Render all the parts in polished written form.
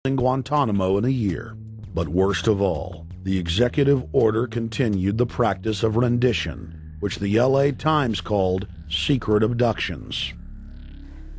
in Guantanamo in a year. But worst of all, the executive order continued the practice of rendition, which the LA Times called secret abductions.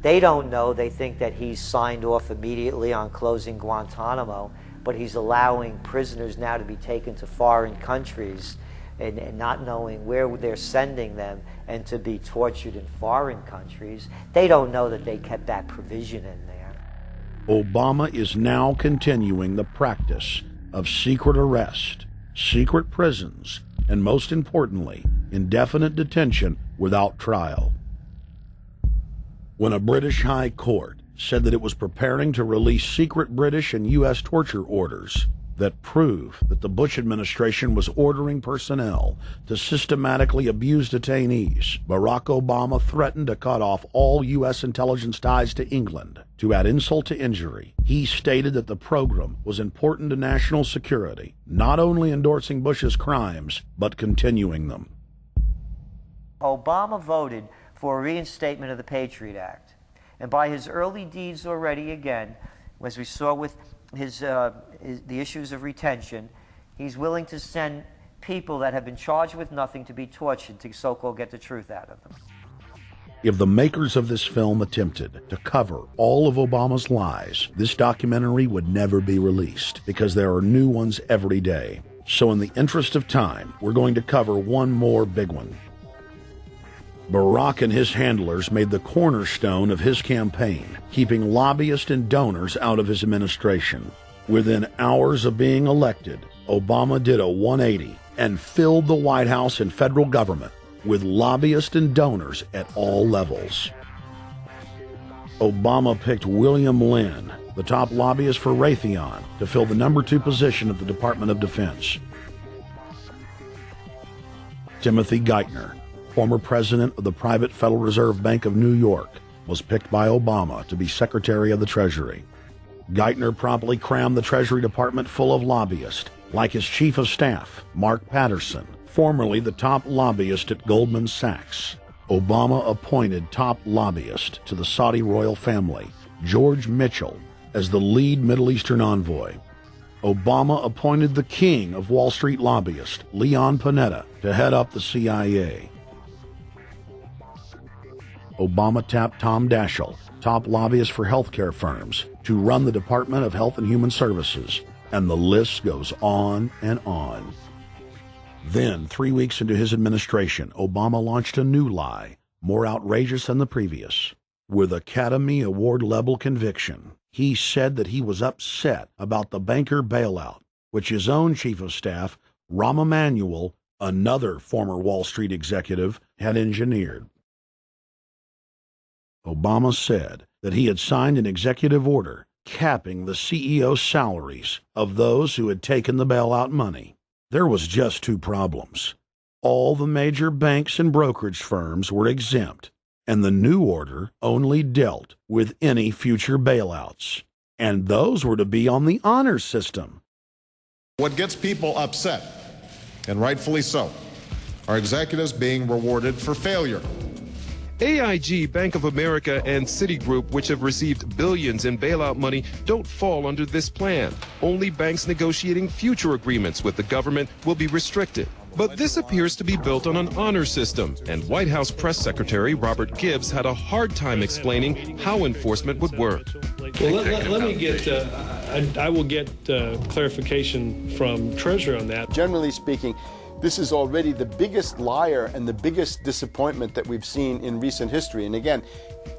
They don't know. They think that he's signed off immediately on closing Guantanamo, but he's allowing prisoners now to be taken to foreign countries and not knowing where they're sending them and to be tortured in foreign countries. They don't know that they kept that provision in there. Obama is now continuing the practice of secret arrest, secret prisons, and most importantly, indefinite detention without trial. When a British High Court said that it was preparing to release secret British and U.S. torture orders that prove that the Bush administration was ordering personnel to systematically abuse detainees, Barack Obama threatened to cut off all U.S. intelligence ties to England. To add insult to injury, he stated that the program was important to national security, not only endorsing Bush's crimes, but continuing them. Obama voted for a reinstatement of the Patriot Act. And by his early deeds already, again, as we saw with the issues of retention, he's willing to send people that have been charged with nothing to be tortured to so-called get the truth out of them. If the makers of this film attempted to cover all of Obama's lies, this documentary would never be released because there are new ones every day. So in the interest of time, we're going to cover one more big one. Barack and his handlers made the cornerstone of his campaign, keeping lobbyists and donors out of his administration. Within hours of being elected, Obama did a 180 and filled the White House and federal government with lobbyists and donors at all levels. Obama picked William Lynn, the top lobbyist for Raytheon, to fill the number 2 position at the Department of Defense. Timothy Geithner, former president of the private Federal Reserve Bank of New York, was picked by Obama to be Secretary of the Treasury. Geithner promptly crammed the Treasury Department full of lobbyists, like his chief of staff, Mark Patterson, formerly the top lobbyist at Goldman Sachs. Obama appointed top lobbyist to the Saudi royal family, George Mitchell, as the lead Middle Eastern envoy. Obama appointed the king of Wall Street lobbyists, Leon Panetta, to head up the CIA. Obama tapped Tom Daschle, top lobbyist for healthcare firms, to run the Department of Health and Human Services, and the list goes on and on. Then, 3 weeks into his administration, Obama launched a new lie, more outrageous than the previous. With Academy Award-level conviction, he said that he was upset about the banker bailout, which his own chief of staff, Rahm Emanuel, another former Wall Street executive, had engineered. Obama said that he had signed an executive order capping the CEO salaries of those who had taken the bailout money. There was just 2 problems. All the major banks and brokerage firms were exempt, and the new order only dealt with any future bailouts, and those were to be on the honor system. What gets people upset, and rightfully so, are executives being rewarded for failure. AIG, Bank of America, and Citigroup, which have received billions in bailout money, don't fall under this plan. Only banks negotiating future agreements with the government will be restricted. But this appears to be built on an honor system, and White House Press Secretary Robert Gibbs had a hard time explaining how enforcement would work. Well, let me get, I will get clarification from Treasury on that. Generally speaking, this is already the biggest liar and the biggest disappointment that we've seen in recent history. And again,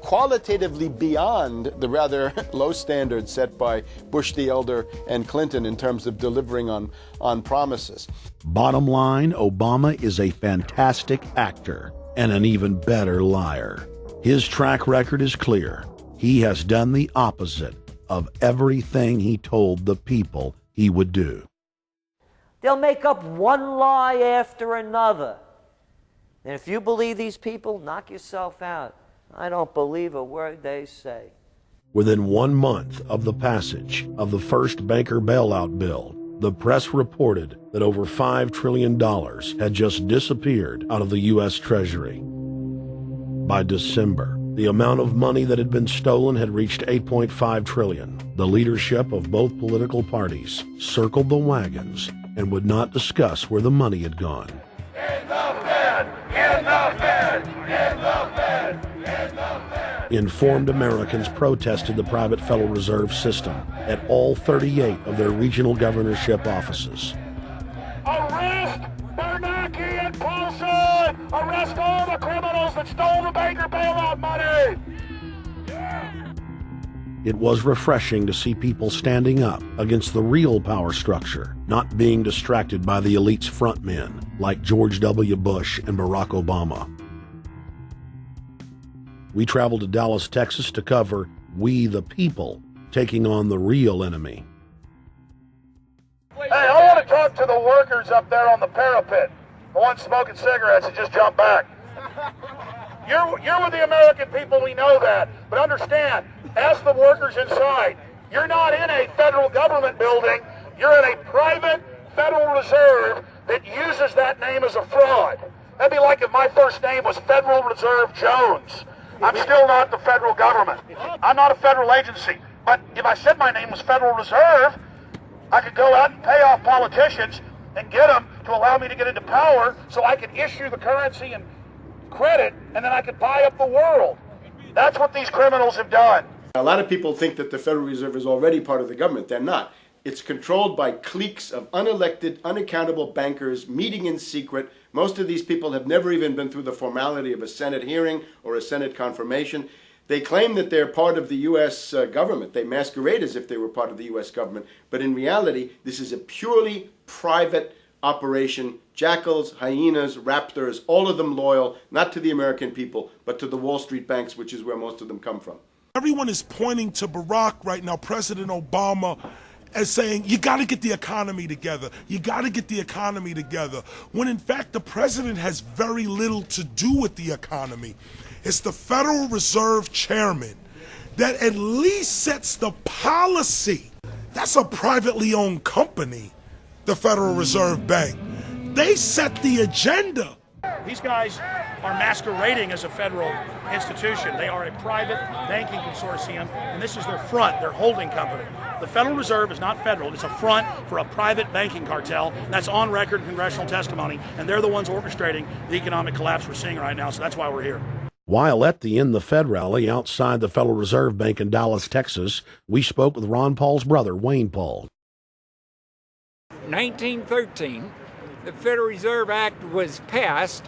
qualitatively beyond the rather low standards set by Bush the Elder and Clinton in terms of delivering on promises. Bottom line, Obama is a fantastic actor and an even better liar. His track record is clear. He has done the opposite of everything he told the people he would do. They'll make up one lie after another. And if you believe these people, knock yourself out. I don't believe a word they say. Within 1 month of the passage of the first banker bailout bill, the press reported that over $5 trillion had just disappeared out of the U.S. Treasury. By December, The amount of money that had been stolen had reached $8.5 trillion. The leadership of both political parties circled the wagons and would not discuss where the money had gone. In the Fed! In the Fed! In the Fed! In the Fed! Informed Americans protested the private Federal Reserve System at all 38 of their regional governorship offices. Arrest Bernanke and Paulson! Arrest all the criminals that stole the banker bailout money! It was refreshing to see people standing up against the real power structure, not being distracted by the elite's frontmen like George W. Bush and Barack Obama. We traveled to Dallas, Texas to cover We the People taking on the real enemy. Hey, I want to talk to the workers up there on the parapet. The ones smoking cigarettes and just jump back. You're with the American people, we know that. But understand, ask the workers inside. You're not in a federal government building. You're in a private Federal Reserve that uses that name as a fraud. That'd be like if my first name was Federal Reserve Jones. I'm still not the federal government. I'm not a federal agency. But if I said my name was Federal Reserve, I could go out and pay off politicians and get them to allow me to get into power so I could issue the currency and credit, and then I could buy up the world. That's what these criminals have done. A lot of people think that the Federal Reserve is already part of the government. They're not. It's controlled by cliques of unelected, unaccountable bankers meeting in secret. Most of these people have never even been through the formality of a Senate hearing or a Senate confirmation. They claim that they're part of the U.S. government. They masquerade as if they were part of the U.S. government. But in reality, this is a purely private operation. Jackals, hyenas, raptors, all of them loyal, not to the American people, but to the Wall Street banks, which is where most of them come from. Everyone is pointing to Barack right now, President Obama, as saying, you got to get the economy together. You got to get the economy together. When in fact, the president has very little to do with the economy. It's the Federal Reserve chairman that at least sets the policy. That's a privately owned company, the Federal Reserve Bank. They set the agenda. These guys are masquerading as a federal institution. They are a private banking consortium, and this is their front, their holding company. The Federal Reserve is not federal. It's a front for a private banking cartel. That's on record in congressional testimony, and they're the ones orchestrating the economic collapse we're seeing right now, so that's why we're here. While at the In the Fed rally outside the Federal Reserve Bank in Dallas, Texas, we spoke with Ron Paul's brother, Wayne Paul. 1913, the Federal Reserve Act was passed,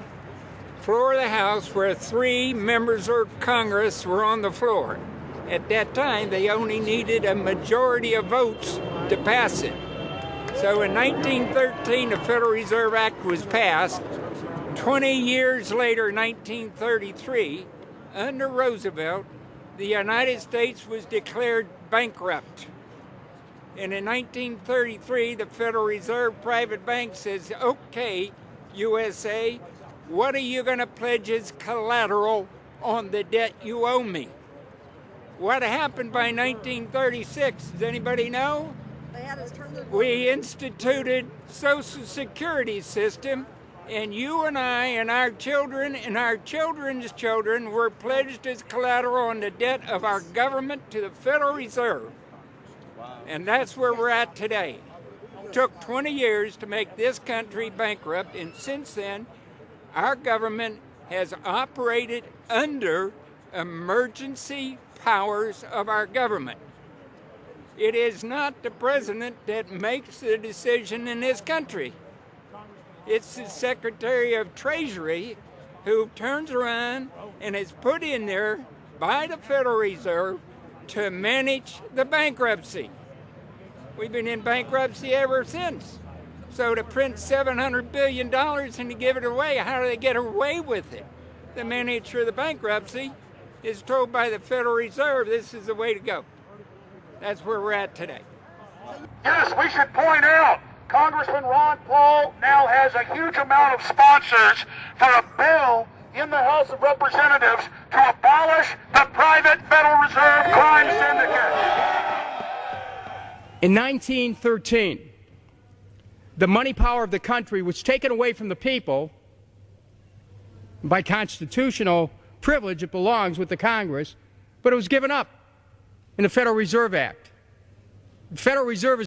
floor of the House, where 3 members of Congress were on the floor. At that time, they only needed a majority of votes to pass it. So in 1913, the Federal Reserve Act was passed. 20 years later, 1933, under Roosevelt, the United States was declared bankrupt. And in 1933, the Federal Reserve Private Bank says, okay, USA, what are you going to pledge as collateral on the debt you owe me? What happened by 1936? Does anybody know? We instituted Social Security system, and you and I and our children and our children's children were pledged as collateral on the debt of our government to the Federal Reserve. And that's where we're at today. It took 20 years to make this country bankrupt, and since then, our government has operated under emergency powers of our government. It is not the president that makes the decision in this country. It's the Secretary of Treasury who turns around and is put in there by the Federal Reserve to manage the bankruptcy. We've been in bankruptcy ever since. So to print $700 billion and to give it away, how do they get away with it? The manager of the bankruptcy is told by the Federal Reserve this is the way to go. That's where we're at today. Yes, we should point out, Congressman Ron Paul now has a huge amount of sponsors for a bill in the House of Representatives to abolish the private Federal Reserve crime syndicate. In 1913, the money power of the country was taken away from the people by constitutional privilege. It belongs with the Congress, but it was given up in the Federal Reserve Act. The Federal Reserve is